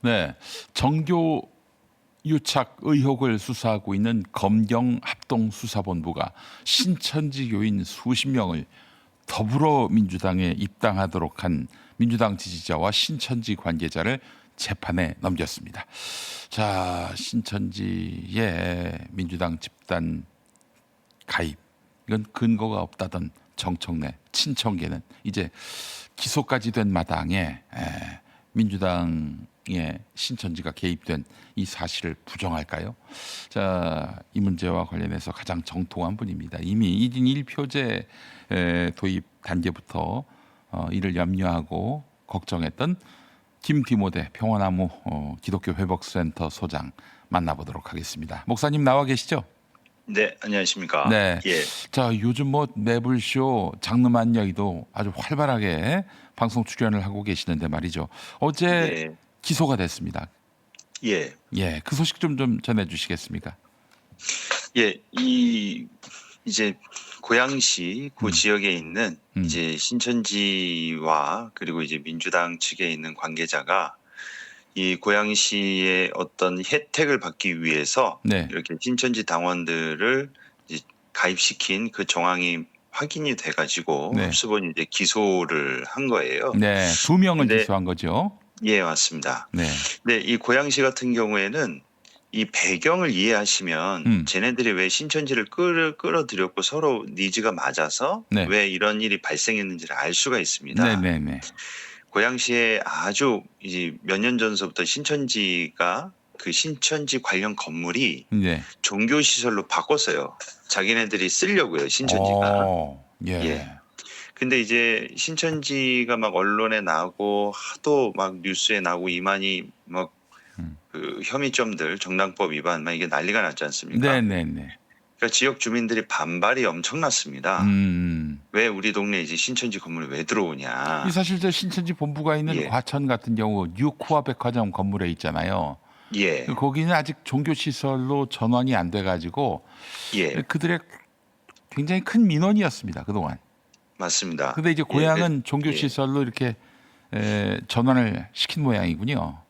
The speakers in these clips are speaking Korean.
네, 정교 유착 의혹을 수사하고 있는 검경합동수사본부가 신천지 교인 수십 명을 더불어민주당에 입당하도록 한 민주당 지지자와 신천지 관계자를 재판에 넘겼습니다. 자, 신천지의 민주당 집단 가입, 이건 근거가 없다던 정청래 친청계는 이제 기소까지 된 마당에 민주당의 신천지가 개입된 이 사실을 부정할까요? 자, 이 문제와 관련해서 가장 정통한 분입니다. 이미 1인 1표제 도입 단계부터 이를 염려하고 걱정했던 김디모데 평화나무 기독교 회복센터 소장 만나보도록 하겠습니다. 목사님 나와 계시죠? 네, 안녕하십니까. 네. 예, 자, 요즘 뭐 매불쇼 장르만여의도 아주 활발하게 방송 출연을 하고 계시는데 말이죠. 어제 네, 기소가 됐습니다. 예, 예, 그 소식 좀 전해주시겠습니까? 예. 이제 고양시 그 지역에 있는 이제 신천지와 그리고 이제 민주당 측에 있는 관계자가 이 고양시의 어떤 혜택을 받기 위해서 네, 이렇게 신천지 당원들을 이제 가입시킨 그 정황이 확인이 돼가지고 네, 수본이 이제 기소를 한 거예요. 네, 두 명을 근데 기소한 거죠. 예, 맞습니다. 네, 네, 이 고양시 같은 경우에는 이 배경을 이해하시면 쟤네들이 왜 신천지를 끌어들였고 서로 니즈가 맞아서 네, 왜 이런 일이 발생했는지를 알 수가 네, 있습니다. 네, 네, 고양시에 아주 이제 몇 년 전서부터 신천지가 그 신천지 관련 건물이 네. 종교 시설로 바꿨어요. 자기네들이 쓰려고요, 신천지가. 예, 예. 근데 이제 신천지가 막 언론에 나오고 하도 막 뉴스에 나오고 이만희 막 그 혐의점들 정당법 위반 막 이게 난리가 났지 네, 않습니까? 네, 네. 그러니까 지역 주민들이 반발이 엄청났습니다. 왜 우리 동네 이제 신천지 건물에 왜 이 들어오냐? 사실 저 신천지 본부가 있는 예, 과천 같은 경우 뉴코아 백화점 건물에 있잖아요. 예, 거기는 아직 종교 시설로 전환이 안 돼가지고 예, 그들의 굉장히 큰 민원이었습니다 그동안. 맞습니다. 근데 이제 예, 고향은 종교 예, 시설로 이렇게 전환을 시킨 모양이군요.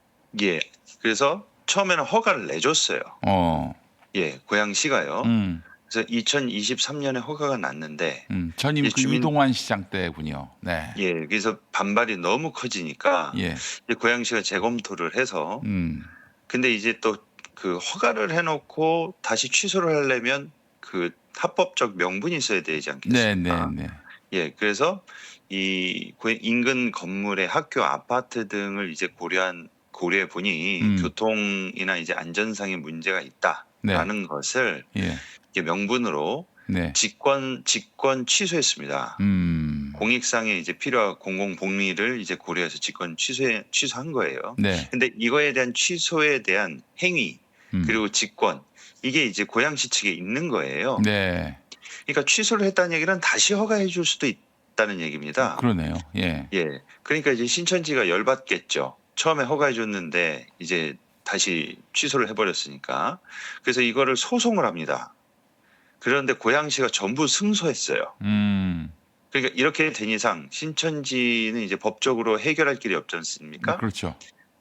예. 그래서 처음에는 허가를 내줬어요. 어, 예, 고양시가요. 음, 그래서 2023년에 허가가 났는데 전임 이제 그 이동환 시장 때군요. 네, 예, 그래서 반발이 너무 커지니까 예, 이제 고양시가 재검토를 해서 음, 근데 이제 또 그 허가를 해놓고 다시 취소를 하려면 그 합법적 명분이 있어야 되지 네, 네, 않겠습니까? 네, 예, 그래서 인근 건물의 학교, 아파트 등을 이제 고려해 보니 교통이나 이제 안전상의 문제가 네, 있다라는 것을 예, 이게 명분으로 네, 직권 취소했습니다. 공익상에 이제 필요한 공공복리를 이제 고려해서 직권 취소한 거예요. 네, 근데 이거에 대한 취소에 대한 행위 그리고 직권 이게 이제 고양시 측에 있는 거예요. 네, 그러니까 취소를 했다는 얘기는 다시 허가해 줄 수도 있다는 얘기입니다. 그러네요. 예, 예. 그러니까 이제 신천지가 열받겠죠. 처음에 허가해 줬는데 이제 다시 취소를 해버렸으니까. 그래서 이거를 소송을 합니다. 그런데 고양시가 전부 승소했어요. 그러니까 이렇게 된 이상 신천지는 이제 법적으로 해결할 길이 없지 않습니까? 그렇죠.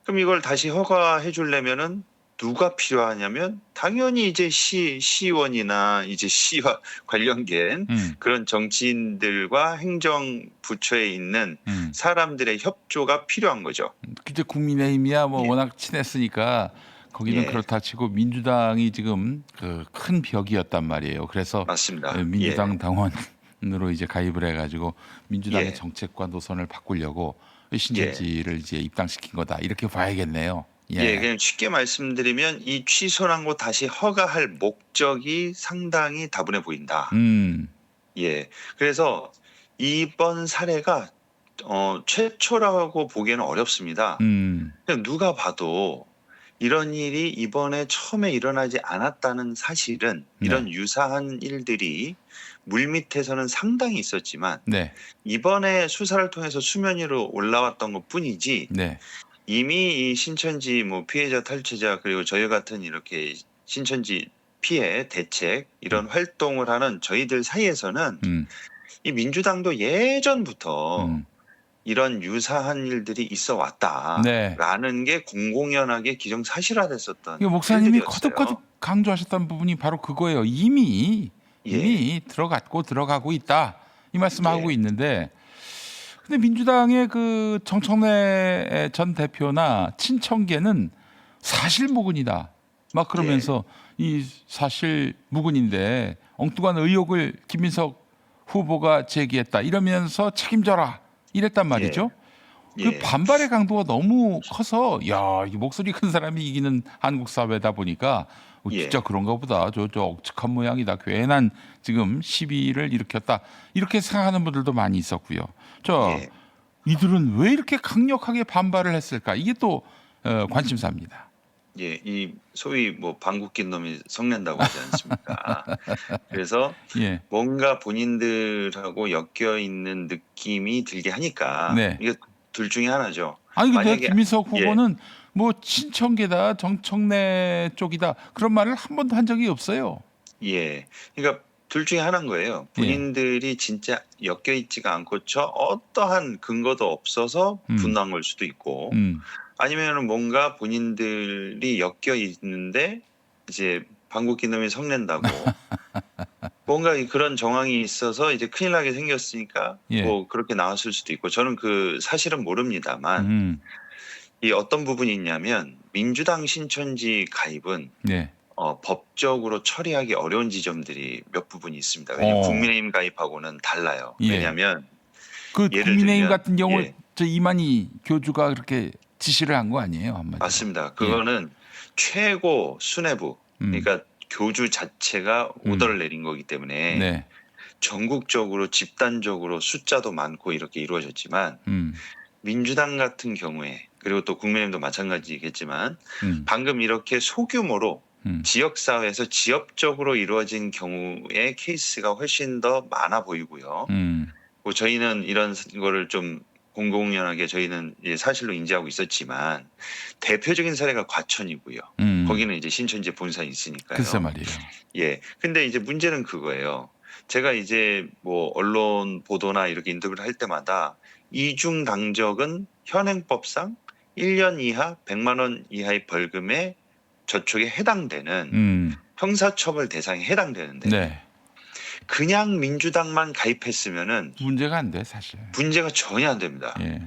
그럼 이걸 다시 허가해 주려면은 누가 필요하냐면 당연히 이제 시의원이나 이제 시와 관련된 그런 정치인들과 행정부처에 있는 사람들의 협조가 필요한 거죠. 이제 국민의힘이야 뭐 예. 워낙 친했으니까 거기는 예, 그렇다 치고 민주당이 지금 그 큰 벽이었단 말이에요. 그래서 맞습니다. 민주당 예, 당원으로 이제 가입을 해가지고 민주당의 예, 정책과 노선을 바꾸려고 예. 신천지를 이제 입당시킨 거다 이렇게 봐야겠네요. 예, 예, 그냥 쉽게 말씀드리면 이 취소한 거 다시 허가할 목적이 상당히 다분해 보인다. 음, 예. 그래서 이번 사례가 최초라고 보기에는 어렵습니다. 그냥 누가 봐도 이런 일이 이번에 처음에 일어나지 않았다는 사실은 네, 이런 유사한 일들이 물밑에서는 상당히 있었지만 네, 이번에 수사를 통해서 수면 위로 올라왔던 것 뿐이지 네, 이미 이 신천지 뭐 피해자 탈취자 그리고 저희 같은 이렇게 신천지 피해 대책 이런 활동을 하는 저희들 사이에서는 음, 이 민주당도 예전부터 음, 이런 유사한 일들이 있어 네. 왔다라는 게 공공연하게 기정사실화됐었던 이거 목사님이 일들이었어요. 거듭거듭 강조하셨던 부분이 바로 그거예요. 이미 예, 들어갔고 들어가고 있다. 이 말씀하고 예, 있는데 근데 민주당의 그 정청래 전 대표나 친청계는 사실무근이다. 막 예, 그러면서 이 사실무근인데 엉뚱한 의혹을 김민석 후보가 제기했다. 이러면서 책임져라. 이랬단 예, 말이죠. 그 예, 반발의 강도가 너무 커서 야, 이 목소리 큰 사람이 이기는 한국 사회다 보니까 진짜 예, 그런가 보다. 저 억측한 모양이다. 괜한 지금 시비를 일으켰다. 이렇게 생각하는 분들도 많이 있었고요. 저 예, 이들은 왜 이렇게 강력하게 반발을 했을까? 이게 또 관심사입니다. 예. 이 소위 뭐 방귀 낀 놈이 성낸다고 하지 않습니까? 그래서 예. 뭔가 본인들하고 엮여 있는 느낌이 들게 하니까 네. 이게 둘 중에 하나죠. 아니 근데 만약에 김민석 예, 후보는 뭐 친청계다, 정청래 쪽이다 그런 말을 한 번도 한 적이 없어요. 예. 그러니까 둘 중에 하나인 거예요. 예. 본인들이 진짜 엮여 있지가 않고 어떠한 근거도 없어서 음. 분노한 걸 수도 있고 음. 아니면은 뭔가 본인들이 엮여 있는데 이제 방귀 낀 놈이 성낸다고 뭔가 그런 정황이 있어서 이제 큰일 나게 생겼으니까 예. 뭐 그렇게 나왔을 수도 있고 저는 그 사실은 모릅니다만 음. 이 어떤 부분이 있냐면 민주당 신천지 가입은 네. 법적으로 처리하기 어려운 지점들이 몇 부분이 있습니다. 왜냐하면 어. 국민의힘 가입하고는 달라요. 예. 왜냐하면 그 예를 국민의힘 들면 같은 경우 예, 저 이만희 교주가 그렇게 지시를 한 거 아니에요, 한마디로. 맞습니다. 예. 그거는 최고 수뇌부 음. 그러니까 교주 자체가 오더를 내린 거기 때문에 네. 전국적으로 집단적으로 숫자도 많고 이렇게 이루어졌지만 음. 민주당 같은 경우에 그리고 또 국민의힘도 마찬가지겠지만 음. 방금 이렇게 소규모로 음. 지역사회에서 지역적으로 이루어진 경우의 케이스가 훨씬 더 많아 보이고요. 음. 뭐 저희는 이런 거를 좀 공공연하게 저희는 이제 사실로 인지하고 있었지만 대표적인 사례가 과천이고요. 거기는 이제 신천지 본사에 있으니까요. 글쎄 말이에요. 예. 근데 이제 문제는 그거예요. 제가 이제 뭐 언론 보도나 이렇게 인터뷰를 할 때마다 이중 당적은 현행법상 1년 이하 100만 원 이하의 벌금에 저촉에 해당되는 음. 형사처벌 대상에 해당되는데 네. 그냥 민주당만 가입했으면은 문제가 안 돼, 사실. 문제가 전혀 안 됩니다. 예.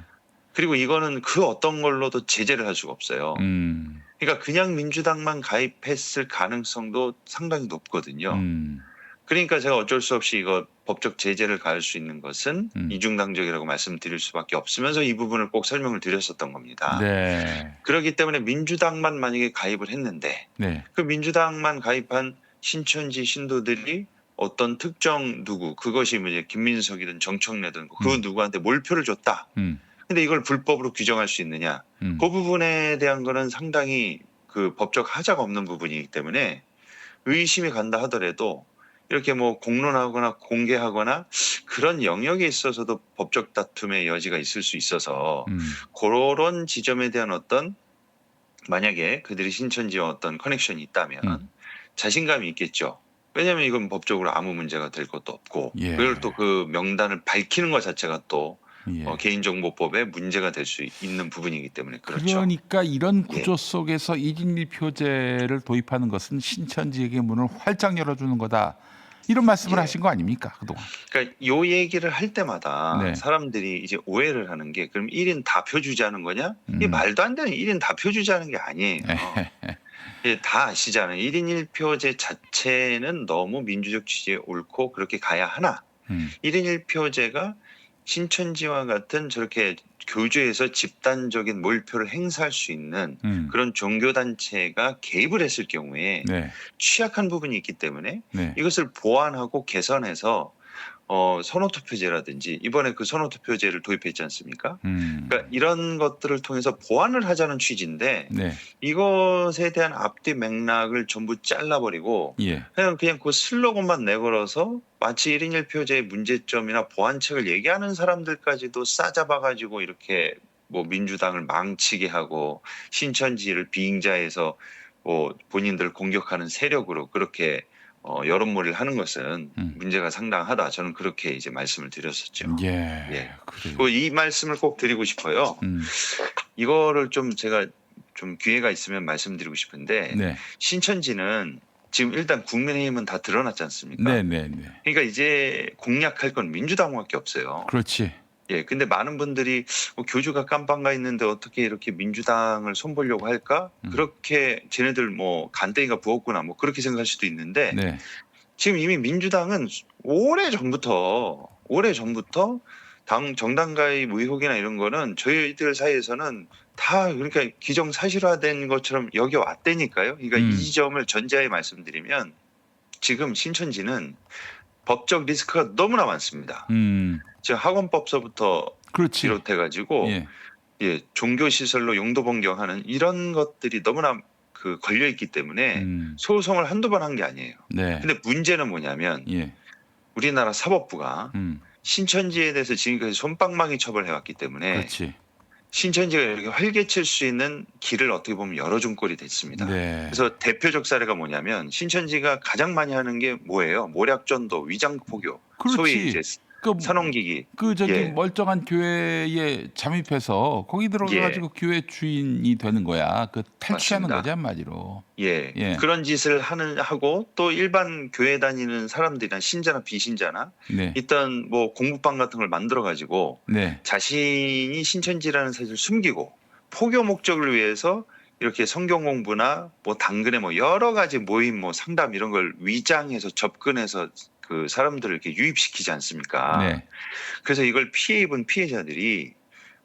그리고 이거는 그 어떤 걸로도 제재를 할 수가 없어요. 음. 그러니까 그냥 민주당만 가입했을 가능성도 상당히 높거든요. 음. 그러니까 제가 어쩔 수 없이 이거 법적 제재를 가할 수 있는 것은 음. 이중당적이라고 말씀드릴 수밖에 없으면서 이 부분을 꼭 설명을 드렸었던 겁니다. 네. 그렇기 때문에 민주당만 만약에 가입을 했는데 네. 그 민주당만 가입한 신천지 신도들이 어떤 특정 누구 그것이 뭐 이제 김민석이든 정청래든 그 누구한테 몰표를 줬다. 음. 근데 이걸 불법으로 규정할 수 있느냐? 음. 그 부분에 대한 거는 상당히 그 법적 하자가 없는 부분이기 때문에 의심이 간다 하더라도 이렇게 뭐 공론하거나 공개하거나 그런 영역에 있어서도 법적 다툼의 여지가 있을 수 있어서 음. 그런 지점에 대한 어떤 만약에 그들이 신천지와 어떤 커넥션이 있다면 자신감이 있겠죠. 왜냐하면 이건 법적으로 아무 문제가 될 것도 없고 예. 그걸 또 그 명단을 밝히는 것 자체가 또 예. 개인정보법에 문제가 될 수 있는 부분이기 때문에 그렇죠. 그러니까 이런 예. 구조 속에서 1인 1표제를 도입하는 것은 신천지에게 문을 활짝 열어주는 거다. 이런 말씀을 예. 하신 거 아닙니까? 그동안. 그러니까 요 얘기를 할 때마다 네. 사람들이 이제 오해를 하는 게 그럼 1인 다 표주자는 거냐? 이게 말도 안 되는 1인 다 표주자는 게 아니에요. 예, 다 아시잖아요. 1인 1표제 자체는 너무 민주적 취지에 옳고 그렇게 가야 하나 1인 1표제가 신천지와 같은 저렇게 교주에서 집단적인 몰표를 행사할 수 있는 그런 종교단체가 개입을 했을 경우에 네. 취약한 부분이 있기 때문에 네. 이것을 보완하고 개선해서 선호투표제라든지 이번에 그 선호투표제를 도입했지 않습니까? 그러니까 이런 것들을 통해서 보완을 하자는 취지인데 네. 이것에 대한 앞뒤 맥락을 전부 잘라버리고 예. 그냥 그 슬로건만 내걸어서 마치 1인 1표제의 문제점이나 보완책을 얘기하는 사람들까지도 싸잡아가지고 이렇게 뭐 민주당을 망치게 하고 신천지를 비잉자해서 뭐 본인들을 공격하는 세력으로 그렇게 여론몰이를 하는 것은 음. 문제가 상당하다. 저는 그렇게 이제 말씀을 드렸었죠. 예. 예. 그래요. 그리고 이 말씀을 꼭 드리고 싶어요. 음. 이거를 좀 제가 좀 기회가 있으면 말씀드리고 싶은데 네. 신천지는 지금 일단 국민의힘은 다 드러났지 않습니까? 네, 네, 네. 그러니까 이제 공략할 건 민주당밖에 없어요. 그렇지. 예, 근데 많은 분들이 교주가 깜빵가 있는데 어떻게 이렇게 민주당을 손보려고 할까? 그렇게 쟤네들 뭐 간땡이가 부었구나 뭐 그렇게 생각할 수도 있는데 네. 지금 이미 민주당은 오래 전부터 당 정당 가입 의혹이나 이런 거는 저희들 사이에서는 다 그러니까 기정사실화된 것처럼 여겨왔다니까요. 그러니까 이 점을 전제하에 말씀드리면 지금 신천지는 법적 리스크가 너무나 많습니다. 지금 학원법서부터 그렇지. 비롯해가지고 예. 예, 종교 시설로 용도 변경하는 이런 것들이 너무나 걸려 있기 때문에 소송을 한두 번 한 게 아니에요. 네. 근데 문제는 뭐냐면 예. 우리나라 사법부가 신천지에 대해서 지금까지 솜방망이 처벌해왔기 때문에 그렇지. 신천지가 이렇게 활개칠 수 있는 길을 어떻게 보면 열어준 꼴이 됐습니다. 네. 그래서 대표적 사례가 뭐냐면 신천지가 가장 많이 하는 게 뭐예요? 모략전도, 위장포교, 그렇지. 소위 이제 그 산홍기기. 저기 예. 멀쩡한 교회에 잠입해서 거기 들어가가지고 교회 주인이 되는 거야. 그 탈취하는 맞습니다. 거지 한마디로. 예. 예. 그런 짓을 하고 또 일반 교회 다니는 사람들이나 신자나 비신자나 네. 일단 뭐 공부방 같은 걸 만들어 가지고 네. 자신이 신천지라는 사실을 숨기고 포교 목적을 위해서 이렇게 성경 공부나 뭐 당근에 뭐 여러 가지 모임 뭐 상담 이런 걸 위장해서 접근해서 그 사람들을 이렇게 유입시키지 않습니까? 네. 그래서 이걸 피해 입은 피해자들이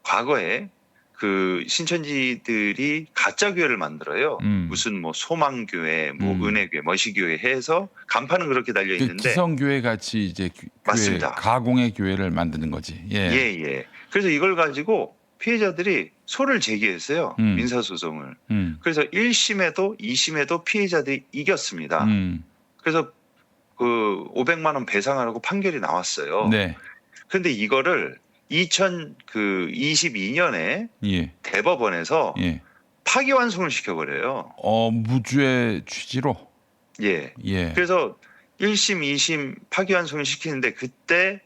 과거에 그 신천지들이 가짜 교회를 만들어요. 무슨 뭐 소망교회, 뭐 은혜교회, 머시교회 해서 간판은 그렇게 달려 있는데 기성교회 같이 이제 교회 맞습니다. 가공의 교회를 만드는 거지. 예. 예. 그래서 이걸 가지고 피해자들이 소를 제기했어요. 민사소송을. 그래서 1심에도 2심에도 피해자들이 이겼습니다. 그래서 그 500만 원 배상하라고 판결이 나왔어요. 네. 그런데 이거를 2022년에 예. 대법원에서 예. 파기환송을 시켜버려요. 무죄 취지로. 예. 예. 그래서 1심, 2심 파기환송을 시키는데 그때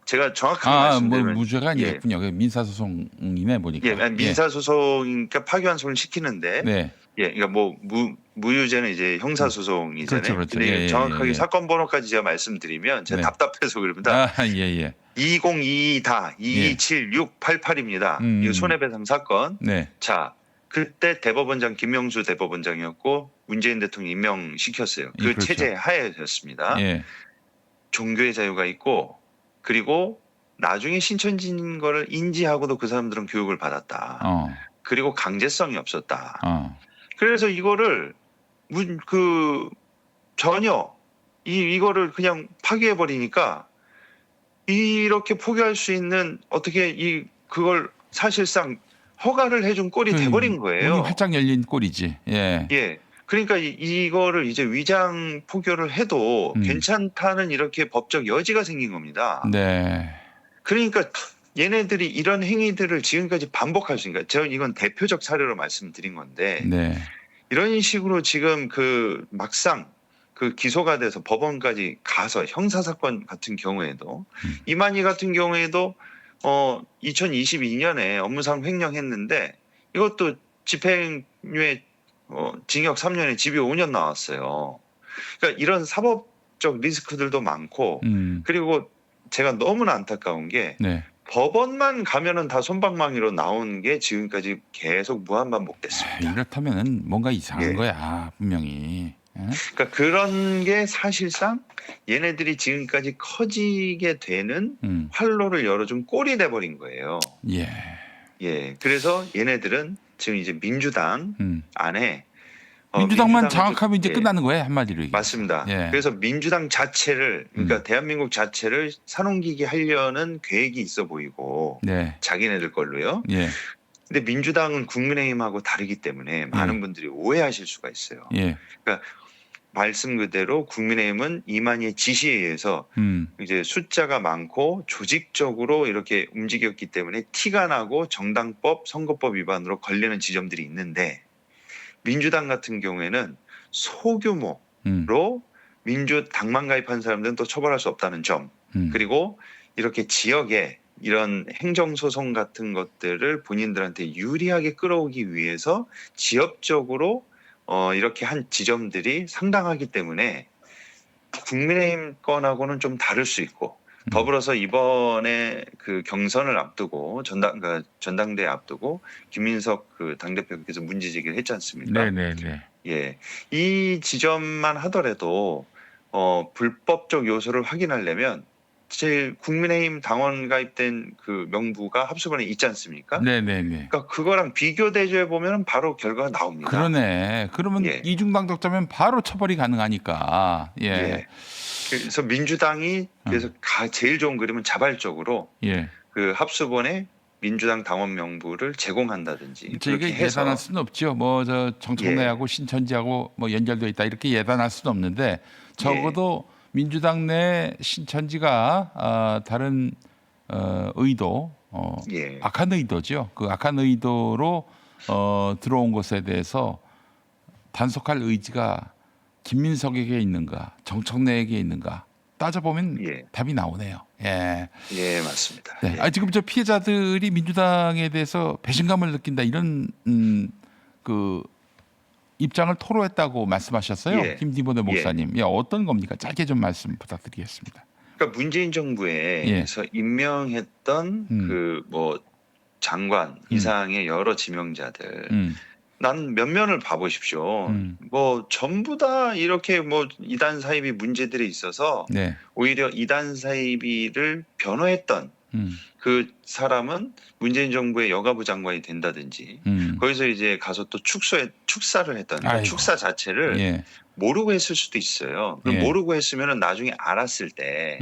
제가 정확하게 말씀드리면 무죄가 예. 아니었군요. 그 민사소송이네 보니까. 예, 민사소송이니까 파기환송을 시키는데 네. 예, 그러니까 뭐 무유죄는 이제 형사소송이잖아요. 그렇죠. 근데 예, 정확하게 예. 사건 번호까지 제가 말씀드리면 제가 네. 답답해서 그럽니다. 예. 2022다 227688입니다. 이거 손해배상 사건. 네. 자, 그때 대법원장 김명수 대법원장이었고 문재인 대통령이 임명시켰어요. 그 그렇죠. 체제 하에였습니다. 예. 종교의 자유가 있고 그리고 나중에 신천지인 거를 인지하고도 그 사람들은 교육을 받았다. 그리고 강제성이 없었다. 그래서 이거를 전혀 이거를 그냥 파기해 버리니까 이렇게 포기할 수 있는 어떻게 그걸 사실상 허가를 해준 꼴이 돼버린 거예요. 문이 활짝 열린 꼴이지. 예. 예. 그러니까 이거를 이제 위장 포교를 해도 괜찮다는 이렇게 법적 여지가 생긴 겁니다. 네. 그러니까 얘네들이 이런 행위들을 지금까지 반복할 수 있으니까 저는 이건 대표적 사례로 말씀드린 건데 네. 이런 식으로 지금 막상 기소가 돼서 법원까지 가서 형사사건 같은 경우에도 이만희 같은 경우에도 2022년에 업무상 횡령했는데 이것도 집행유예 징역 3년에 집유 5년 나왔어요. 그러니까 이런 사법적 리스크들도 많고 그리고 제가 너무나 안타까운 게 네. 법원만 가면은 다 솜방망이로 나온 게 지금까지 계속 무한반복됐습니다. 이렇다면은 뭔가 이상한 예. 거야 분명히. 그러니까 그런 게 사실상 얘네들이 지금까지 커지게 되는 활로를 열어준 꼴이 돼버린 거예요. 예. 예. 그래서 얘네들은 지금 이제 민주당 안에 민주당만 민주당은 장악하면 이제 예. 끝나는 거예요 한마디로 얘기해서. 맞습니다. 예. 그래서 민주당 자체를 그러니까 대한민국 자체를 산옮기게 하려는 계획이 있어 보이고 네. 자기네들 걸로요. 예. 근데 민주당은 국민의힘하고 다르기 때문에 많은 분들이 오해하실 수가 있어요. 예. 그러니까 말씀 그대로 국민의힘은 이만희의 지시에 의해서 이제 숫자가 많고 조직적으로 이렇게 움직였기 때문에 티가 나고 정당법, 선거법 위반으로 걸리는 지점들이 있는데 민주당 같은 경우에는 소규모로 민주당만 가입한 사람들은 또 처벌할 수 없다는 점. 그리고 이렇게 지역에 이런 행정소송 같은 것들을 본인들한테 유리하게 끌어오기 위해서 지역적으로 이렇게 한 지점들이 상당하기 때문에 국민의힘 건하고는 좀 다를 수 있고, 더불어서 이번에 그 경선을 앞두고 그러니까 전당대회 앞두고 김민석 그 당대표께서 문제 제기를 했지 않습니까? 네네네. 예, 이 지점만 하더라도 불법적 요소를 확인하려면 제 국민의힘 당원 가입된 그 명부가 합수본에 있지 않습니까? 네네네. 그러니까 그거랑 비교 대조해 보면 바로 결과가 나옵니다. 그러네. 그러면 예. 이중당적자면 바로 처벌이 가능하니까. 예. 예. 그래서 민주당이 그래서 제일 좋은 그림은 자발적으로 예. 그 합수본에 민주당 당원 명부를 제공한다든지 저희가 그렇게 해서 예단할 수는 없죠. 뭐 저 정청래하고 신천지하고 뭐 연결돼 있다 이렇게 예단할 수는 없는데 적어도 민주당 내 신천지가 다른 의도, 예. 악한 의도죠. 그 악한 의도로 들어온 것에 대해서 단속할 의지가 김민석에게 있는가, 정청래에게 있는가 따져보면 예. 답이 나오네요. 예. 예, 맞습니다. 네. 예. 지금 저 피해자들이 민주당에 대해서 배신감을 느낀다 이런 그 입장을 토로했다고 말씀하셨어요. 예. 김디보네 목사님. 예. 어떤 겁니까? 짧게 좀 말씀 부탁드리겠습니다. 그러니까 문재인 정부에서 임명했던 그 뭐 장관 이상의 여러 지명자들, 난 면면을 봐보십시오. 뭐 전부 다 이렇게 뭐 이단 사이비 문제들이 있어서 네. 오히려 이단 사이비를 변호했던 그 사람은 문재인 정부의 여가부 장관이 된다든지 거기서 이제 가서 또 축사를 했던 그러니까 아이고. 축사 자체를 예. 모르고 했을 수도 있어요. 그럼 예. 모르고 했으면 나중에 알았을 때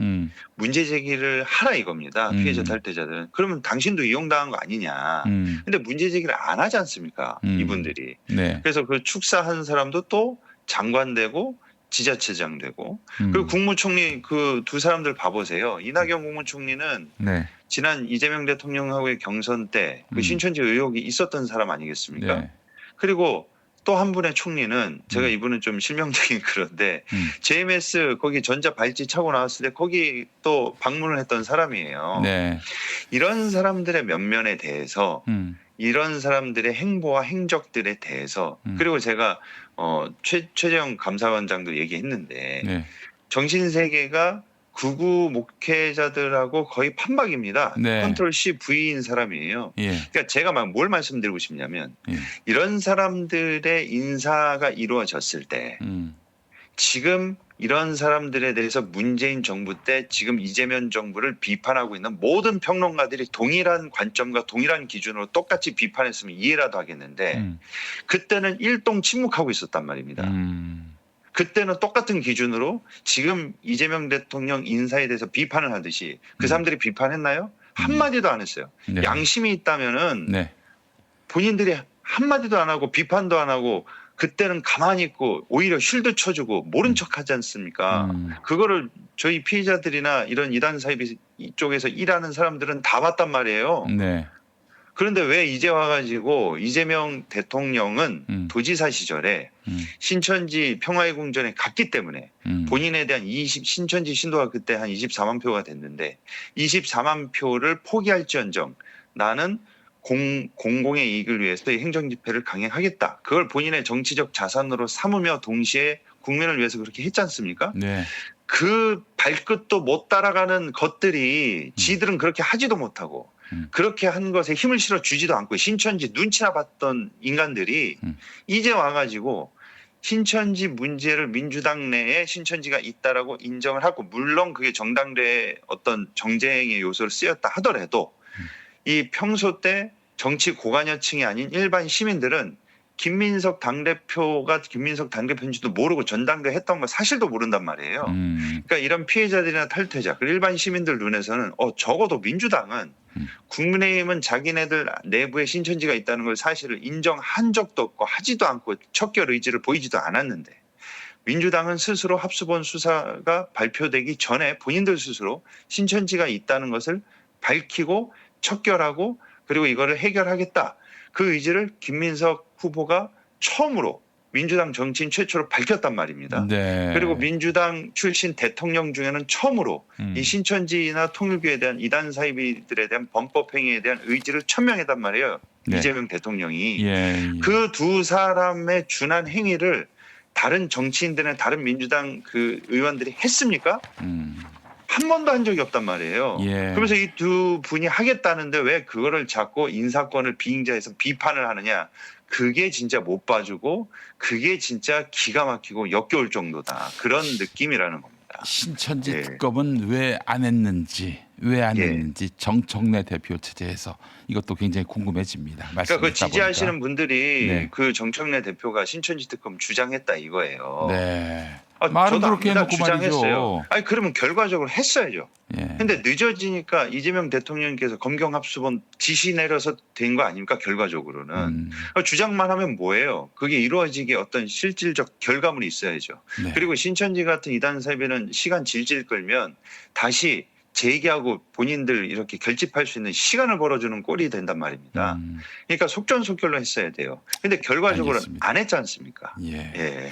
문제 제기를 하라 이겁니다. 피해자 탈퇴자들은. 그러면 당신도 이용당한 거 아니냐. 근데 문제 제기를 안 하지 않습니까? 이분들이. 네. 그래서 그 축사한 사람도 또 장관 되고 지자체장 되고 그리고 국무총리 그 두 사람들 봐보세요. 이낙연 국무총리는 네. 지난 이재명 대통령하고의 경선 때 그 신천지 의혹이 있었던 사람 아니겠습니까? 네. 그리고 또 한 분의 총리는 제가 이분은 좀 실명적인 그런데 JMS 거기 전자 발찌 차고 나왔을 때 거기 또 방문을 했던 사람이에요. 네. 이런 사람들의 면면에 대해서 이런 사람들의 행보와 행적들에 대해서 그리고 제가 최재형 감사원장도 얘기했는데 네. 정신세계가 극우 목회자들하고 거의 판박입니다. 네. 컨트롤 C V인 사람이에요. 예. 그러니까 제가 막 뭘 말씀드리고 싶냐면 예. 이런 사람들의 인사가 이루어졌을 때 지금 이런 사람들에 대해서 문재인 정부 때 지금 이재명 정부를 비판하고 있는 모든 평론가들이 동일한 관점과 동일한 기준으로 똑같이 비판했으면 이해라도 하겠는데 그때는 일동 침묵하고 있었단 말입니다. 그때는 똑같은 기준으로 지금 이재명 대통령 인사에 대해서 비판을 하듯이 그 사람들이 비판했나요? 한마디도 안 했어요. 네. 양심이 있다면은 네. 본인들이 한마디도 안 하고 비판도 안 하고 그때는 가만히 있고 오히려 쉴드 쳐주고 모른 척하지 않습니까? 그거를 저희 피해자들이나 이런 이단 사이비 이쪽에서 일하는 사람들은 다 봤단 말이에요. 네. 그런데 왜 이제 와가지고 이재명 대통령은 도지사 시절에 신천지 평화의 궁전에 갔기 때문에 본인에 대한 신천지 신도가 그때 한 24만 표가 됐는데 24만 표를 포기할지언정 나는 공공의 이익을 위해서 행정 집회를 강행하겠다. 그걸 본인의 정치적 자산으로 삼으며 동시에 국민을 위해서 그렇게 했지 않습니까? 네. 그 발끝도 못 따라가는 것들이 지들은 그렇게 하지도 못하고 그렇게 한 것에 힘을 실어 주지도 않고 신천지 눈치나 봤던 인간들이 이제 와가지고 신천지 문제를 민주당 내에 신천지가 있다라고 인정을 하고 물론 그게 정당대의 어떤 정쟁의 요소를 쓰였다 하더라도 이 평소 때 정치 고관여층이 아닌 일반 시민들은 김민석 당대표인지도 모르고 전당대회 했던 거 사실도 모른단 말이에요. 그러니까 이런 피해자들이나 탈퇴자, 그리고 일반 시민들 눈에서는 적어도 민주당은 국민의힘은 자기네들 내부에 신천지가 있다는 걸 사실을 인정한 적도 없고 하지도 않고 척결 의지를 보이지도 않았는데 민주당은 스스로 합수본 수사가 발표되기 전에 본인들 스스로 신천지가 있다는 것을 밝히고 척결하고 그리고 이거를 해결하겠다. 그 의지를 김민석 후보가 처음으로 민주당 정치인 최초로 밝혔단 말입니다. 네. 그리고 민주당 출신 대통령 중에는 처음으로 이 신천지나 통일교에 대한 이단 사이비들에 대한 범법 행위에 대한 의지를 천명했단 말이에요. 네. 이재명 대통령이. 예. 그 두 사람의 준한 행위를 다른 정치인들은 다른 민주당 그 의원들이 했습니까? 한 번도 한 적이 없단 말이에요. 예. 그러면서 이 두 분이 하겠다는데 왜 그거를 자꾸 인사권을 비행자해서 비판을 하느냐. 그게 진짜 못 봐주고 그게 진짜 기가 막히고 역겨울 정도다. 그런 느낌이라는 겁니다. 신천지 예. 특검은 왜 안 했는지 왜 안 예. 했는지 정청래 대표 체제에서 이것도 굉장히 궁금해집니다. 그러니까 그 말씀 지지하시는 분들이 네. 그 정청래 대표가 신천지 특검 주장했다 이거예요. 네. 아, 말은 저도 그렇게 압니다. 해놓고 주장했어요. 말이죠. 아니 그러면 결과적으로 했어야죠. 예. 근데 늦어지니까 이재명 대통령께서 검경합수본 지시 내려서 된 거 아닙니까 결과적으로는. 주장만 하면 뭐예요. 그게 이루어지게 어떤 실질적 결과물이 있어야죠. 네. 그리고 신천지 같은 이단 사이비는 시간 질질 끌면 다시 재기하고 본인들 이렇게 결집할 수 있는 시간을 벌어주는 꼴이 된단 말입니다. 그러니까 속전속결로 했어야 돼요. 근데 결과적으로 알겠습니다. 안 했지 않습니까? 예. 예.